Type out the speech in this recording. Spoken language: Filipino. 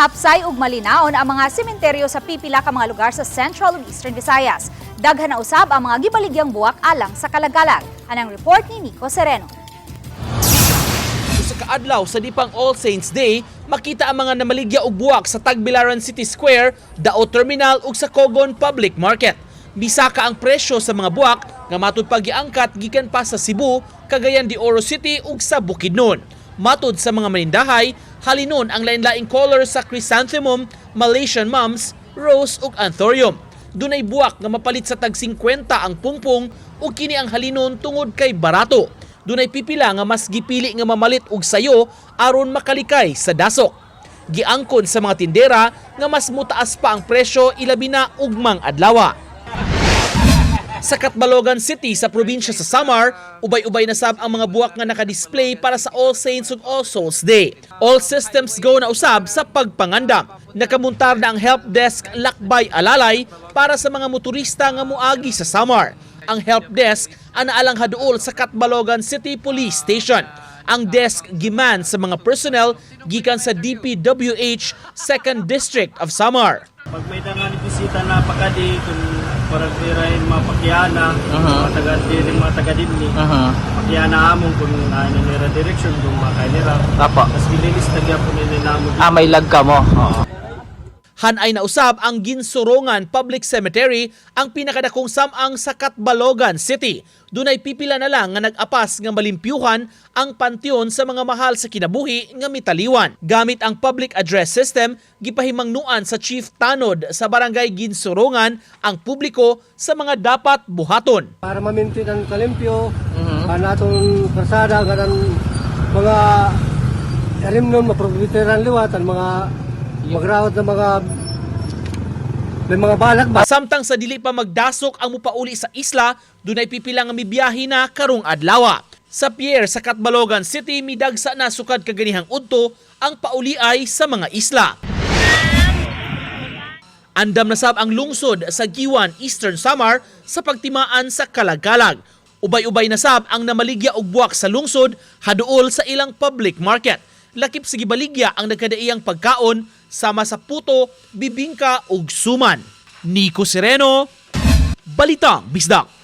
Hapsay ug malinaon ang mga sementeryo sa pipila ka mga lugar sa Central ug Eastern Visayas. Daghan na usab ang mga gibaligyang buwak alang sa kalagalag. Anang report ni Nico Sereno. Sa kaadlaw sa dipang All Saints Day, makita ang mga namaligya og buwak sa Tagbilaran City Square, Dao Terminal ug sa Cogon Public Market. Bisaka ang presyo sa mga buwak nga matud paggiangkat gikan pa sa Cebu, Cagayan de Oro City ug sa Bukidnon. Matud sa mga manindahay, halinon ang lain-laing color sa chrysanthemum, Malaysian mums, rose ug anthurium. Dunay buwak nga mapalit sa tag 50 ang pungpong ug kini ang halinon tungod kay barato. Dunay pipila nga mas gipili nga mamalit og sayo aron makalikay sa dasok. Giangkon sa mga tindera nga mas mutaas pa ang presyo ilabi na ugmang adlaw. Sa Catbalogan City sa probinsya sa Samar, ubay-ubay na sab ang mga buwak nga naka-display para sa All Saints ug All Souls Day. All systems go na usab sa pagpangandam. Nakamuntar na ang help desk Lakbay Alalay para sa mga motorista nga muagi sa Samar. Ang help desk anaalang haduol sa Catbalogan City Police Station. Ang desk giman sa mga personnel gikan sa DPWH 2nd District of Samar. Pag may tangan bisita na pakadi kung parang tirahin mga pakyana, mga taga-dimni, pakyana among kung nira direction kung makainira. Tapos gililis tagya po nila mo. May lag ka mo. Hanay na usab ang Ginsurongan Public Cemetery ang pinakadakong samang sa Catbalogan City. Dunay pipila na lang nga nag-apas nga malimpyuhan ang panteon sa mga mahal sa kinabuhi nga mitaliwan. Gamit ang public address system, gipahimangnuan sa Chief Tanod sa Barangay Ginsurongan ang publiko sa mga dapat buhaton. Para mamintin ang kalimpyo, atong karsada, ganang mga alimnon, maprobiteran liwat, ang mga magrawat na may mga balak ba? Samtang sa dili pa magdasok ang mupauli sa isla, dunay pipila nga mibiyahe na karong adlaw. Sa pier sa Catbalogan City, midagsa na sukad kaganihang udto ang pauliay sa mga isla. Andam na sab ang lungsod sa Giwan, Eastern Samar sa pagtimaan sa kalagkalag. Ubay-ubay na sab ang namaligya og buwak sa lungsod haduol sa ilang public market. Lakip sa gibaligya ang nagkadaiyang pagkaon sama sa puto, bibingka ug suman. Nico Sereno, Balitang Bisdak.